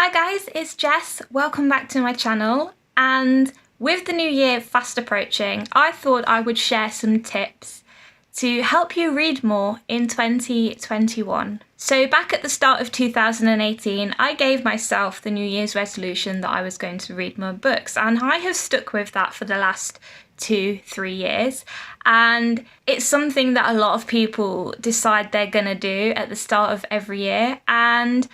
Hi guys, it's Jess. Welcome back to my channel. And with the new year fast approaching, I thought I would share some tips to help you read more in 2021. So back at the start of 2018, I gave myself the New Year's resolution that I was going to read more books, and I have stuck with that for the last 2-3 years. And it's something that a lot of people decide they're gonna do at the start of every year. And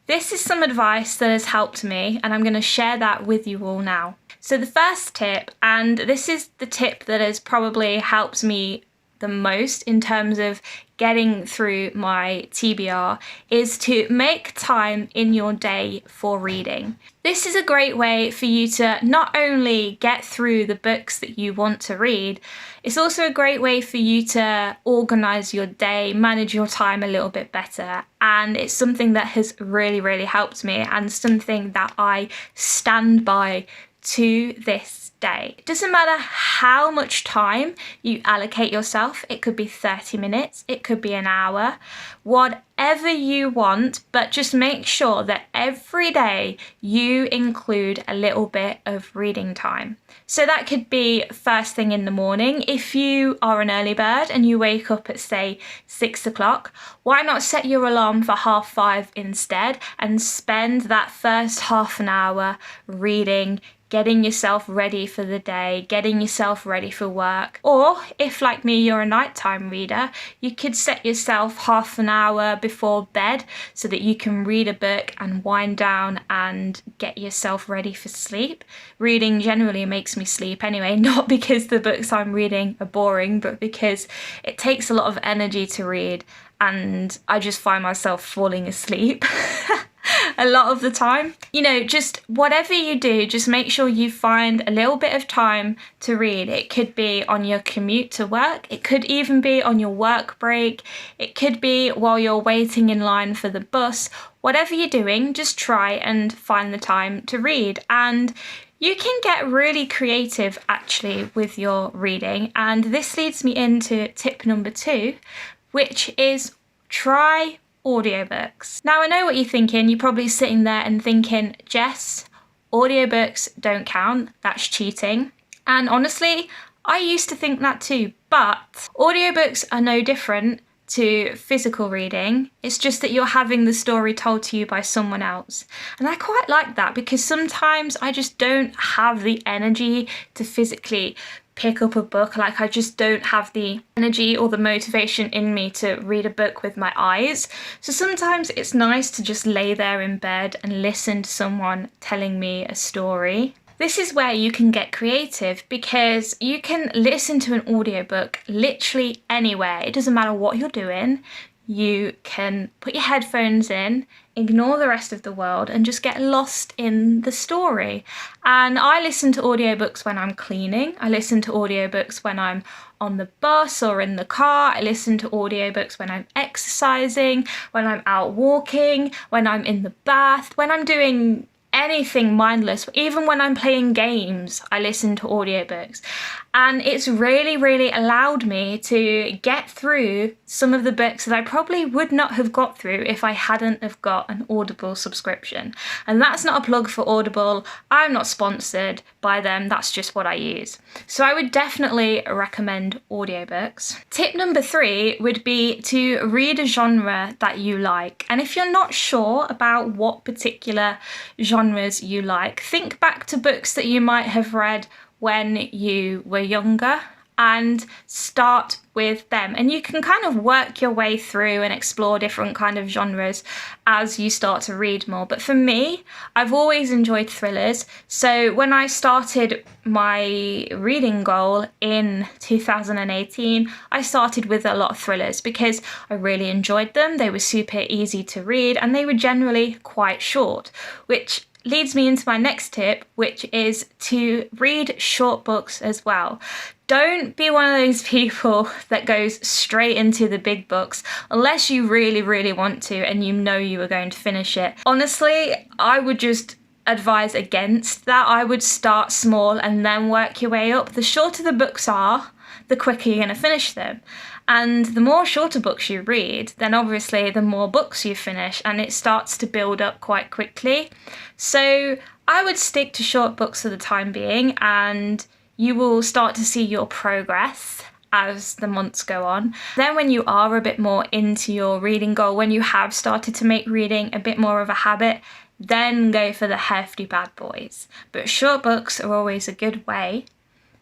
this is some advice that has helped me, and I'm going to share that with you all now. So the first tip, and this is the tip that has probably helped me the most in terms of getting through my TBR, is to make time in your day for reading. This is a great way for you to not only get through the books that you want to read, it's also a great way for you to organise your day, manage your time a little bit better. And it's something that has really helped me, and something that I stand by to this day. It doesn't matter how much time you allocate yourself. It could be 30 minutes, it could be an hour, whatever you want, but just make sure that every day you include a little bit of reading time. So that could be first thing in the morning. If you are an early bird and you wake up at, say, 6 o'clock, why not set your alarm for 5:30 instead and spend that first half an hour reading, getting yourself ready for the day, getting yourself ready for work. Or if, like me, you're a nighttime reader, you could set yourself half an hour before bed so that you can read a book and wind down and get yourself ready for sleep. Reading generally makes me sleep anyway, not because the books I'm reading are boring, but because it takes a lot of energy to read and I just find myself falling asleep. A lot of the time. You know, just whatever you do, just make sure you find a little bit of time to read. It could be on your commute to work, it could even be on your work break, it could be while you're waiting in line for the bus. Whatever you're doing, just try and find the time to read. And you can get really creative actually with your reading. And this leads me into tip number 2, which is try audiobooks. Now I know what you're thinking. You're probably sitting there and thinking, Jess, audiobooks don't count, that's cheating. And honestly, I used to think that too, but audiobooks are no different to physical reading. It's just that you're having the story told to you by someone else. And I quite like that, because sometimes I just don't have the energy to physically pick up a book. Like, I just don't have the energy or the motivation in me to read a book with my eyes. So sometimes it's nice to just lay there in bed and listen to someone telling me a story. This is where you can get creative, because you can listen to an audiobook literally anywhere. It doesn't matter what you're doing. You can put your headphones in, ignore the rest of the world, and just get lost in the story. And I listen to audiobooks when I'm cleaning. I listen to audiobooks when I'm on the bus or in the car. I listen to audiobooks when I'm exercising, when I'm out walking, when I'm in the bath, when I'm doing anything mindless. Even when I'm playing games, I listen to audiobooks. And it's really allowed me to get through some of the books that I probably would not have got through if I hadn't have got an Audible subscription. And that's not a plug for Audible. I'm not sponsored by them. That's just what I use. So I would definitely recommend audiobooks. Tip number 3 would be to read a genre that you like. And if you're not sure about what particular genres you like, think back to books that you might have read when you were younger and start with them. And you can kind of work your way through and explore different kind of genres as you start to read more. But for me, I've always enjoyed thrillers. So when I started my reading goal in 2018, I started with a lot of thrillers because I really enjoyed them. They were super easy to read and they were generally quite short, which leads me into my next tip, which is to read short books as well. Don't be one of those people that goes straight into the big books unless you really want to and you know you are going to finish it. Honestly, I would just advise against that. I would start small and then work your way up. The shorter the books are, the quicker you're going to finish them. And the more shorter books you read, then obviously the more books you finish, and it starts to build up quite quickly. So I would stick to short books for the time being, and you will start to see your progress as the months go on. Then when you are a bit more into your reading goal, when you have started to make reading a bit more of a habit, then go for the hefty bad boys. But short books are always a good way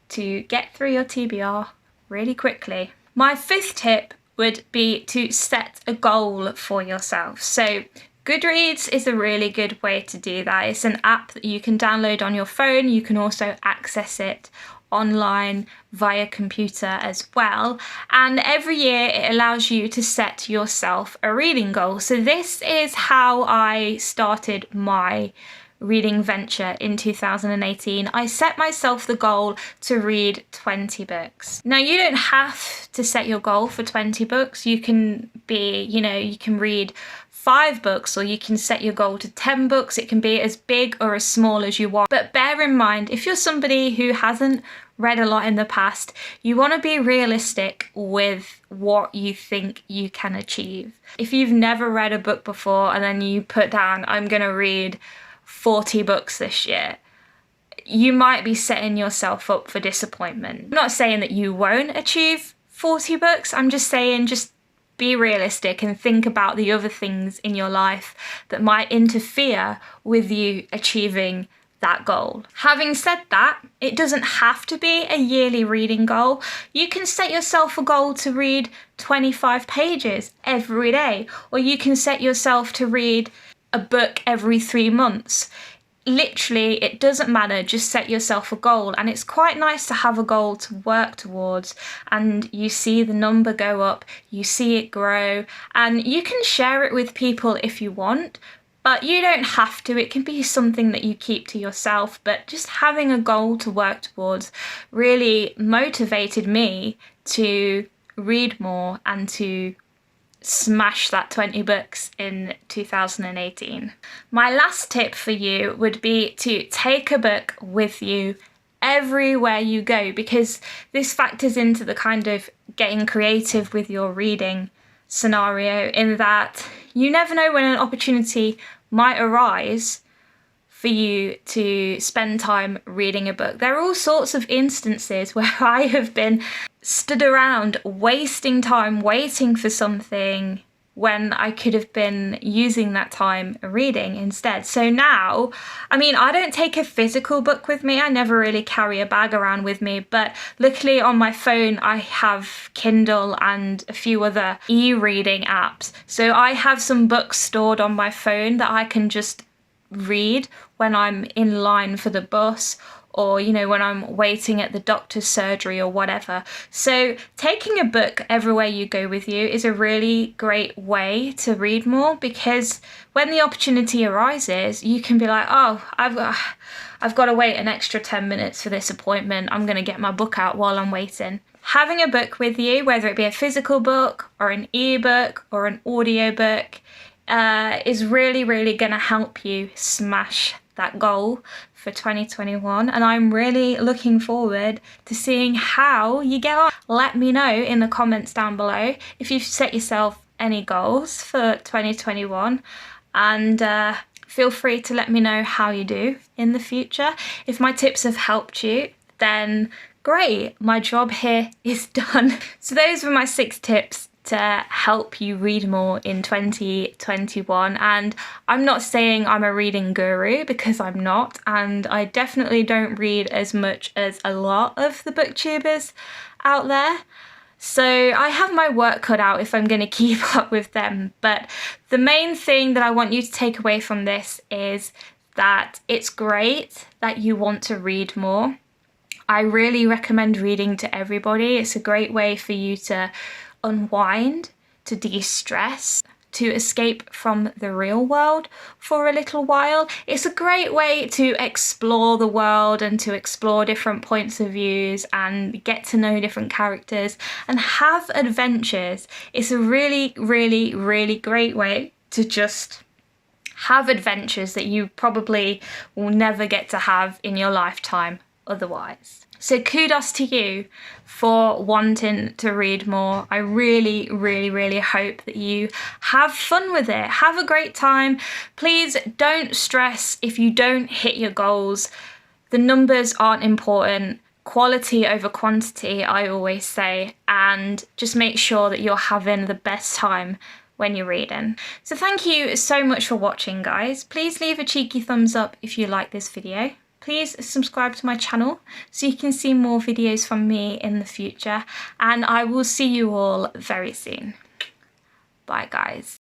to get through your TBR really quickly. My fifth tip would be to set a goal for yourself. So Goodreads is a really good way to do that. It's an app that you can download on your phone. You can also access it online via computer as well. And every year it allows you to set yourself a reading goal. So this is how I started my reading venture in 2018. I set myself the goal to read 20 books. Now, you don't have to set your goal for 20 books. You can you can read 5 books, or you can set your goal to 10 books. It can be as big or as small as you want. But bear in mind, if you're somebody who hasn't read a lot in the past, you want to be realistic with what you think you can achieve. If you've never read a book before and then you put down, I'm going to read 40 books this year, you might be setting yourself up for disappointment. I'm not saying that you won't achieve 40 books. I'm just saying, just be realistic and think about the other things in your life that might interfere with you achieving that goal. Having said that, it doesn't have to be a yearly reading goal. You can set yourself a goal to read 25 pages every day, or you can set yourself to read a book every 3 months. Literally, it doesn't matter, just set yourself a goal. And it's quite nice to have a goal to work towards, and you see the number go up, you see it grow, and you can share it with people if you want, but you don't have to. It can be something that you keep to yourself. But just having a goal to work towards really motivated me to read more and to smash that 20 books in 2018. My last tip for you would be to take a book with you everywhere you go, because this factors into the kind of getting creative with your reading scenario, in that you never know when an opportunity might arise for you to spend time reading a book. There are all sorts of instances where I have been stood around wasting time waiting for something when I could have been using that time reading instead. So now, I don't take a physical book with me. I never really carry a bag around with me, but luckily on my phone I have Kindle and a few other e-reading apps. So I have some books stored on my phone that I can just read when I'm in line for the bus, or when I'm waiting at the doctor's surgery or whatever. So taking a book everywhere you go with you is a really great way to read more, because when the opportunity arises, you can be like, oh, I've got to wait an extra 10 minutes for this appointment. I'm going to get my book out while I'm waiting. Having a book with you, whether it be a physical book or an ebook or an audiobook, is really, really going to help you smash that goal for 2021. And I'm really looking forward to seeing how you get on. Let me know in the comments down below if you've set yourself any goals for 2021, and feel free to let me know how you do in the future. If my tips have helped you, then great, my job here is done. So those were my 6 tips to help you read more in 2021. And I'm not saying I'm a reading guru, because I'm not, and I definitely don't read as much as a lot of the booktubers out there. So I have my work cut out if I'm going to keep up with them. But the main thing that I want you to take away from this is that it's great that you want to read more. I really recommend reading to everybody. It's a great way for you to unwind, to de-stress, to escape from the real world for a little while. It's a great way to explore the world and to explore different points of views and get to know different characters and have adventures. It's a really, really, really great way to just have adventures that you probably will never get to have in your lifetime otherwise. So kudos to you for wanting to read more. I really, really, really hope that you have fun with it. Have a great time. Please don't stress if you don't hit your goals. The numbers aren't important. Quality over quantity, I always say, and just make sure that you're having the best time when you're reading. So thank you so much for watching, guys. Please leave a cheeky thumbs up if you like this video. Please subscribe to my channel so you can see more videos from me in the future, and I will see you all very soon. Bye, guys.